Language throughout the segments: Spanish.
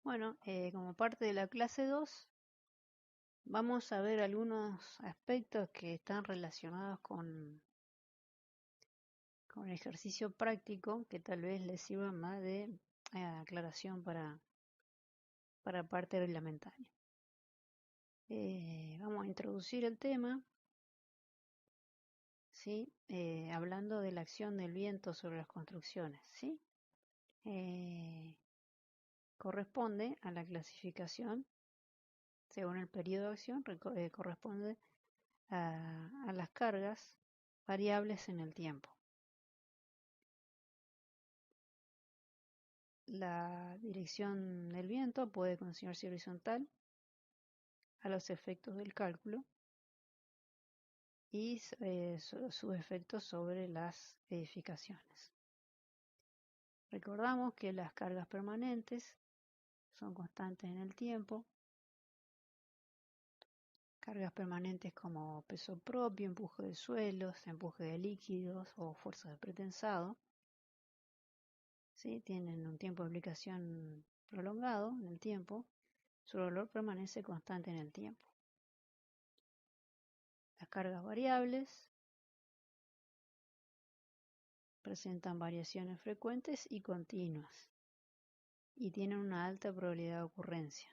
Bueno, como parte de la clase 2, vamos a ver algunos aspectos que están relacionados con el ejercicio práctico que tal vez les sirvan más de aclaración para parte reglamentaria. Vamos a introducir el tema, ¿sí? Hablando de la acción del viento sobre las construcciones, ¿sí? Corresponde a la clasificación, según el periodo de acción, corresponde a las cargas variables en el tiempo. La dirección del viento puede considerarse horizontal a los efectos del cálculo y sus efectos sobre las edificaciones. Recordamos que las cargas permanentes son constantes en el tiempo. Cargas permanentes como peso propio, empuje de suelos, empuje de líquidos o fuerza de pretensado, ¿sí? Tienen un tiempo de aplicación prolongado en el tiempo. Su valor permanece constante en el tiempo. Las cargas variables presentan variaciones frecuentes y continuas y tienen una alta probabilidad de ocurrencia.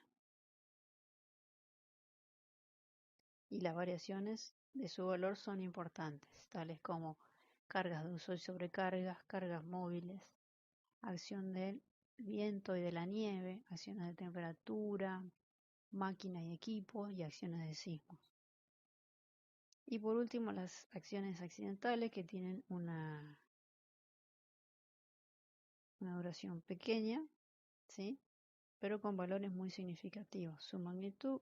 Y las variaciones de su valor son importantes, tales como cargas de uso y sobrecargas, cargas móviles, acción del viento y de la nieve, acciones de temperatura, máquinas y equipos y acciones de sismos. Y por último, las acciones accidentales que tienen una duración pequeña, ¿sí? Pero con valores muy significativos. Su magnitud,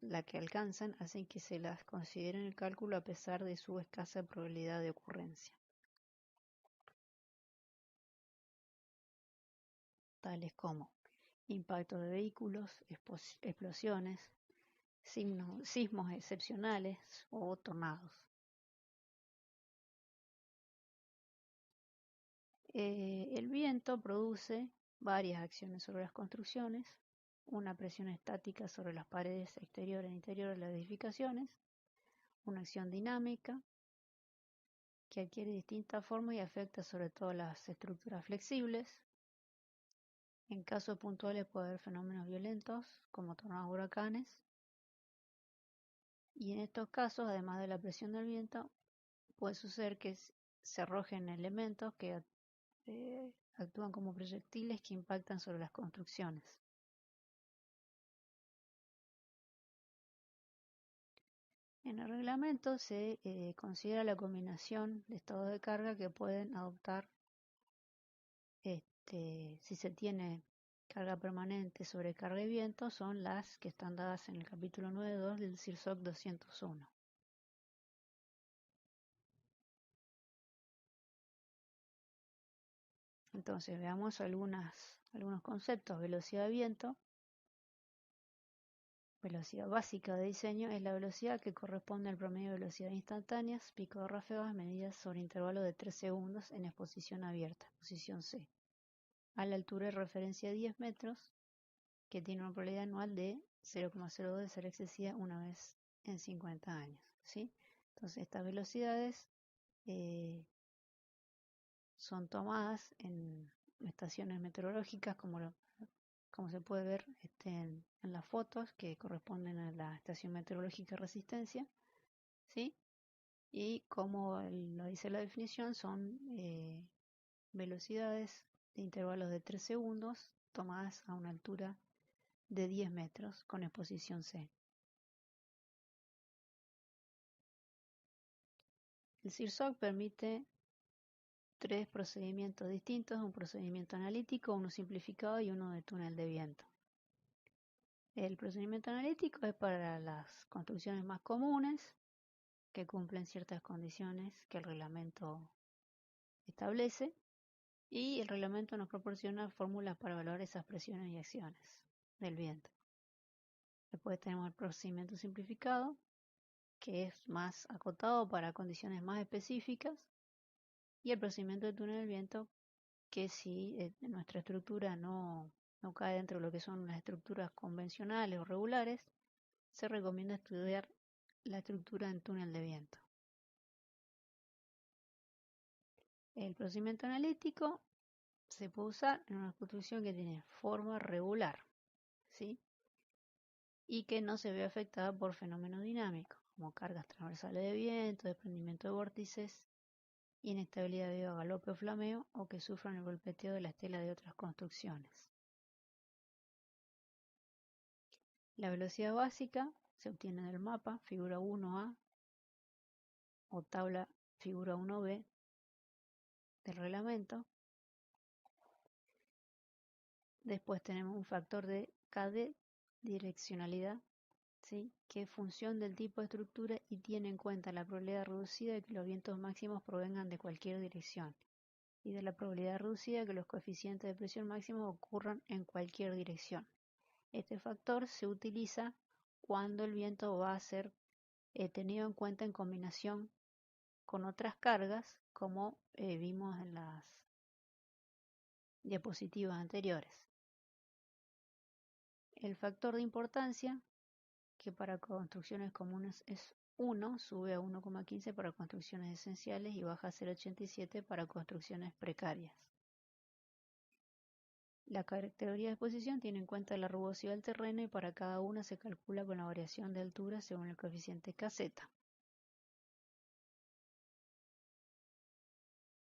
la que alcanzan, hacen que se las considere en el cálculo a pesar de su escasa probabilidad de ocurrencia. Tales como impacto de vehículos, explosiones, sismos excepcionales o tornados. El viento produce varias acciones sobre las construcciones, una presión estática sobre las paredes exteriores e interiores de las edificaciones, una acción dinámica que adquiere distintas formas y afecta sobre todo las estructuras flexibles. En casos puntuales puede haber fenómenos violentos como tornados, huracanes, y en estos casos, además de la presión del viento, puede suceder que se arrojen elementos que actúan como proyectiles que impactan sobre las construcciones. En el reglamento se considera la combinación de estados de carga que pueden adoptar si se tiene carga permanente, sobrecarga y viento, son las que están dadas en el capítulo 9.2 del CIRSOC 201. Entonces veamos algunos conceptos. Velocidad de viento. Velocidad básica de diseño es la velocidad que corresponde al promedio de velocidades instantáneas, pico de ráfagas medidas sobre intervalo de 3 segundos en exposición abierta, posición C, a la altura de referencia 10 metros, que tiene una probabilidad anual de 0,02 de ser excesiva una vez en 50 años, ¿sí? Entonces estas velocidades son tomadas en estaciones meteorológicas como se puede ver en las fotos que corresponden a la estación meteorológica Resistencia, ¿sí? Y como lo dice la definición, son velocidades de intervalos de 3 segundos tomadas a una altura de 10 metros con exposición C. El CIRSOC permite 3 procedimientos distintos, un procedimiento analítico, uno simplificado y uno de túnel de viento. El procedimiento analítico es para las construcciones más comunes, que cumplen ciertas condiciones que el reglamento establece, y el reglamento nos proporciona fórmulas para evaluar esas presiones y acciones del viento. Después tenemos el procedimiento simplificado, que es más acotado para condiciones más específicas, y el procedimiento de túnel del viento, que si nuestra estructura no cae dentro de lo que son las estructuras convencionales o regulares, se recomienda estudiar la estructura en túnel de viento. El procedimiento analítico se puede usar en una construcción que tiene forma regular, ¿sí? Y que no se ve afectada por fenómenos dinámicos, como cargas transversales de viento, desprendimiento de vórtices, inestabilidad debido a galope o flameo, o que sufran el golpeteo de la estela de otras construcciones. La velocidad básica se obtiene del mapa, figura 1A o tabla figura 1B del reglamento. Después tenemos un factor de KD, direccionalidad, ¿sí? Que es función del tipo de estructura y tiene en cuenta la probabilidad reducida de que los vientos máximos provengan de cualquier dirección y de la probabilidad reducida de que los coeficientes de presión máximos ocurran en cualquier dirección. Este factor se utiliza cuando el viento va a ser tenido en cuenta en combinación con otras cargas, como vimos en las diapositivas anteriores. El factor de importancia, que para construcciones comunes es 1, sube a 1,15 para construcciones esenciales y baja a 0,87 para construcciones precarias. La categoría de exposición tiene en cuenta la rugosidad del terreno y para cada una se calcula con la variación de altura según el coeficiente kz.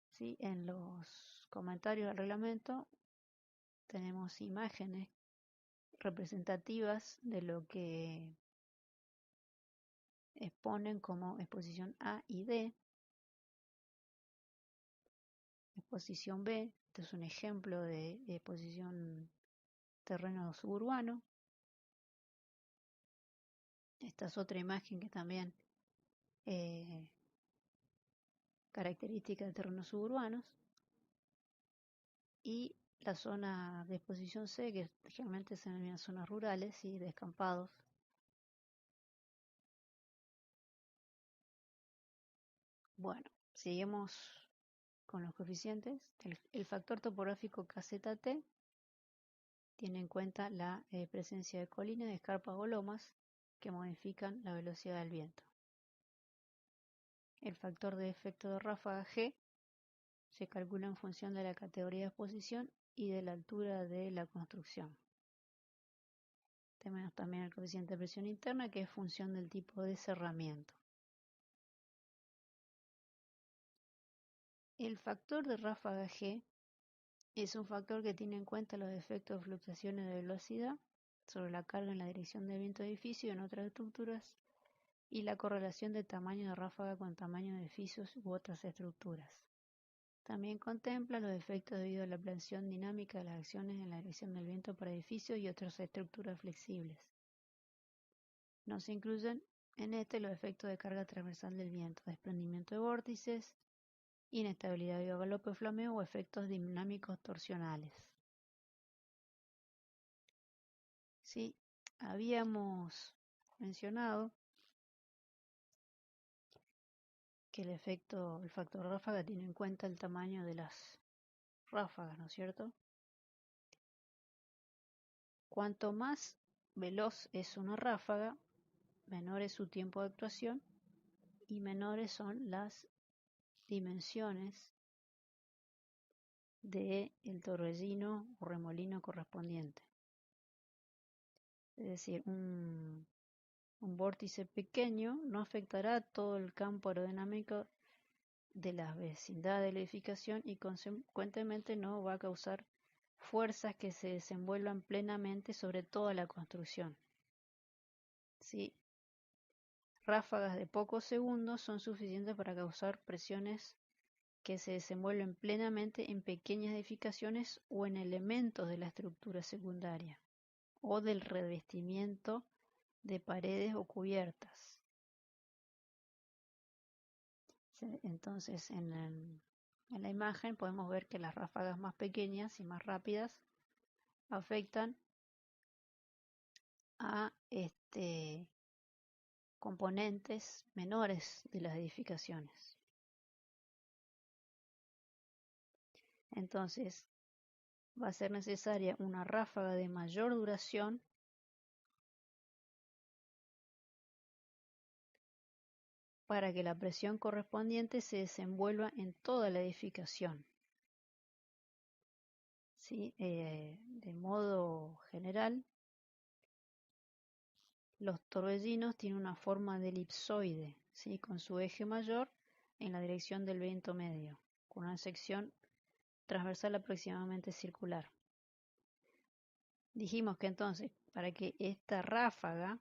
¿Sí? En los comentarios del reglamento tenemos imágenes representativas de lo que exponen como exposición A y D. Exposición B, este es un ejemplo de exposición terreno suburbano. Esta es otra imagen que también característica de terrenos suburbanos. Y la zona de exposición C, que generalmente se denominan zonas rurales y descampados. Bueno, seguimos con los coeficientes. El factor topográfico KZT tiene en cuenta la presencia de colinas, de escarpas o lomas que modifican la velocidad del viento. El factor de efecto de ráfaga G se calcula en función de la categoría de exposición y de la altura de la construcción. Tenemos también el coeficiente de presión interna, que es función del tipo de cerramiento. El factor de ráfaga G es un factor que tiene en cuenta los efectos de fluctuaciones de velocidad sobre la carga en la dirección del viento de edificio y en otras estructuras, y la correlación de tamaño de ráfaga con tamaño de edificios u otras estructuras. También contempla los efectos debido a la ampliación dinámica de las acciones en la dirección del viento para edificios y otras estructuras flexibles. No se incluyen en este los efectos de carga transversal del viento, desprendimiento de vórtices, inestabilidad debido a galope, flameo o efectos dinámicos torsionales. Sí, habíamos mencionado que el factor ráfaga tiene en cuenta el tamaño de las ráfagas, ¿no es cierto? Cuanto más veloz es una ráfaga, menor es su tiempo de actuación y menores son las dimensiones del torbellino o remolino correspondiente. Es decir, un vórtice pequeño no afectará todo el campo aerodinámico de la vecindad de la edificación y consecuentemente no va a causar fuerzas que se desenvuelvan plenamente sobre toda la construcción. ¿Sí? Ráfagas de pocos segundos son suficientes para causar presiones que se desenvuelven plenamente en pequeñas edificaciones o en elementos de la estructura secundaria o del revestimiento de paredes o cubiertas. Entonces, en la imagen podemos ver que las ráfagas más pequeñas y más rápidas afectan a componentes menores de las edificaciones. Entonces va a ser necesaria una ráfaga de mayor duración para que la presión correspondiente se desenvuelva en toda la edificación. ¿Sí? De modo general, los torbellinos tienen una forma de elipsoide, ¿sí? Con su eje mayor en la dirección del viento medio, con una sección transversal aproximadamente circular. Dijimos que entonces, para que esta ráfaga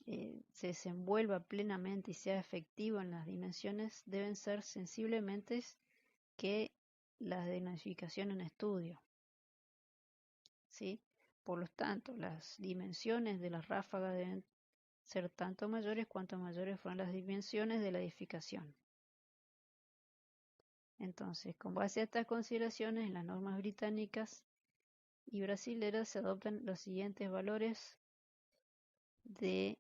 se desenvuelva plenamente y sea efectiva en las dimensiones, deben ser sensiblemente que las de notificación en estudio, ¿sí? Por lo tanto, las dimensiones de las ráfagas deben ser tanto mayores cuanto mayores fueron las dimensiones de la edificación. Entonces, con base a estas consideraciones, en las normas británicas y brasileras se adoptan los siguientes valores de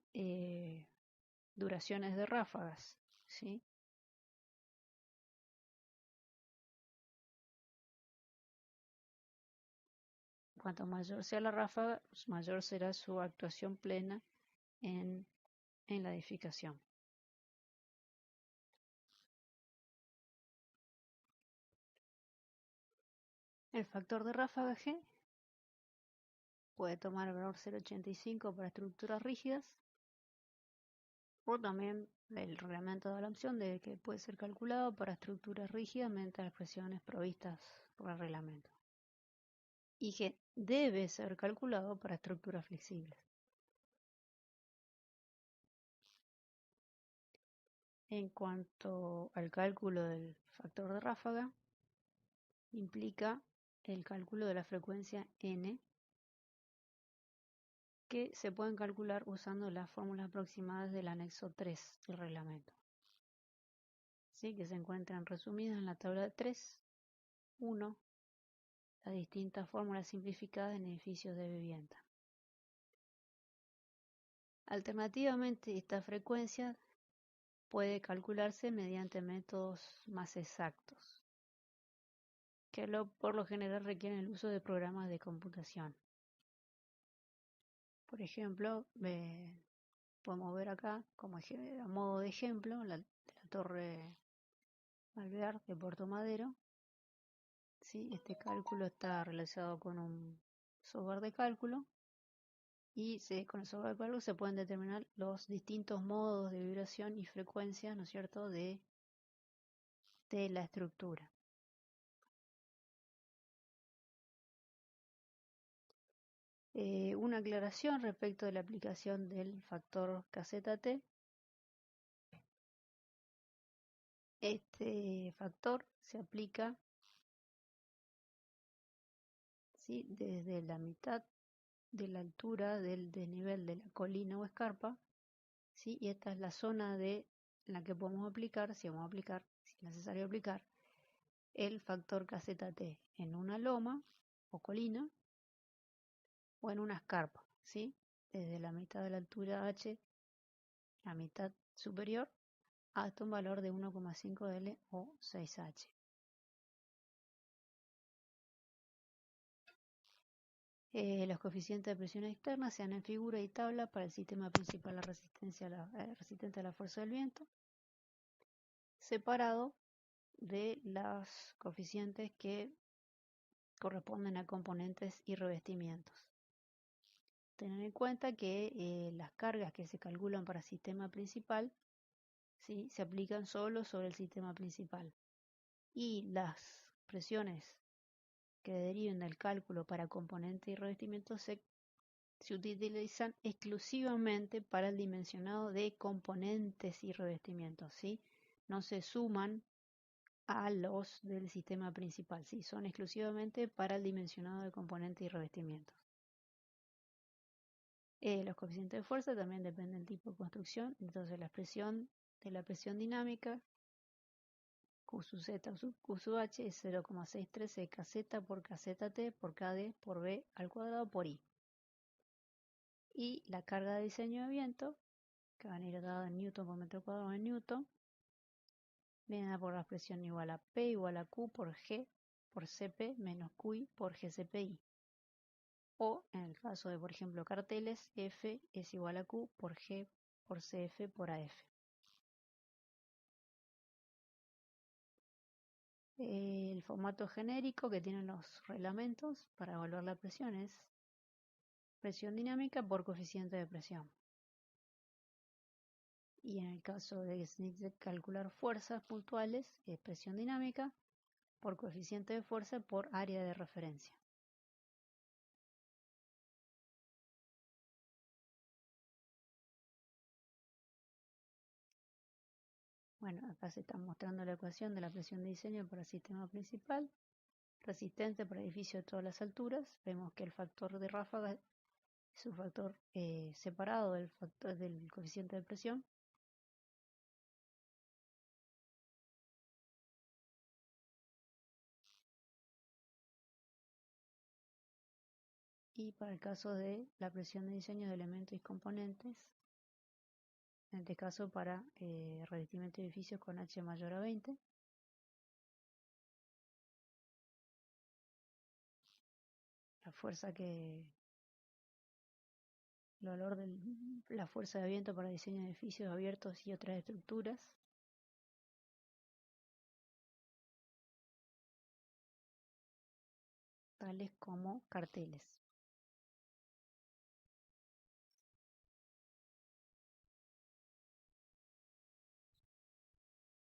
duraciones de ráfagas, ¿sí? Cuanto mayor sea la ráfaga, mayor será su actuación plena en la edificación. El factor de ráfaga G puede tomar el valor 0,85 para estructuras rígidas, o también el reglamento da la opción de que puede ser calculado para estructuras rígidas mediante las presiones provistas por el reglamento. Y G debe ser calculado para estructuras flexibles. En cuanto al cálculo del factor de ráfaga, implica el cálculo de la frecuencia N, que se pueden calcular usando las fórmulas aproximadas del anexo 3 del reglamento, ¿sí? Que se encuentran resumidas en la tabla 3.1, las distintas fórmulas simplificadas en edificios de vivienda. Alternativamente, esta frecuencia puede calcularse mediante métodos más exactos, que por lo general requieren el uso de programas de computación. Por ejemplo, podemos ver acá, como a modo de ejemplo, la torre Alvear de Puerto Madero. ¿Sí? Este cálculo está realizado con un software de cálculo y con el software de cálculo se pueden determinar los distintos modos de vibración y frecuencia, ¿no es cierto?, de la estructura. Una aclaración respecto de la aplicación del factor kZt. Este factor se aplica, ¿sí?, desde la mitad de la altura del desnivel de la colina o escarpa, ¿sí? Y esta es la zona en la que podemos aplicar, si es necesario aplicar, el factor kZt en una loma o colina o en una escarpa, ¿sí? Desde la mitad de la altura h, la mitad superior, hasta un valor de 1,5 L o 6H. Los coeficientes de presión externa se dan en figura y tabla para el sistema principal resistente a la fuerza del viento, separado de los coeficientes que corresponden a componentes y revestimientos. Tener en cuenta que las cargas que se calculan para el sistema principal, ¿sí?, se aplican solo sobre el sistema principal, y las presiones que deriven del cálculo para componentes y revestimientos se utilizan exclusivamente para el dimensionado de componentes y revestimientos, ¿sí? No se suman a los del sistema principal, ¿sí? Son exclusivamente para el dimensionado de componentes y revestimientos. Los coeficientes de fuerza también dependen del tipo de construcción, entonces la expresión de la presión dinámica Q sub Z o sub Q sub H es 0,613 kZ por kZt por Kd por B al cuadrado por I. Y la carga de diseño de viento, que van a ir dadas en newton por metro cuadrado en newton, viene a por la expresión igual a P igual a Q por G por CP menos QI por GCPI. O, en el caso de, por ejemplo, carteles, F es igual a Q por G por CF por AF. El formato genérico que tienen los reglamentos para evaluar la presión es presión dinámica por coeficiente de presión. Y en el caso de que se necesite calcular fuerzas puntuales, es presión dinámica por coeficiente de fuerza por área de referencia. Bueno, acá se está mostrando la ecuación de la presión de diseño para el sistema principal, resistente para edificios de todas las alturas. Vemos que el factor de ráfaga es un factor separado del factor del coeficiente de presión. Y para el caso de la presión de diseño de elementos y componentes, en este caso para revestimiento de edificios con H mayor a 20, la fuerza que el valor de la fuerza de viento para diseño de edificios abiertos y otras estructuras, tales como carteles.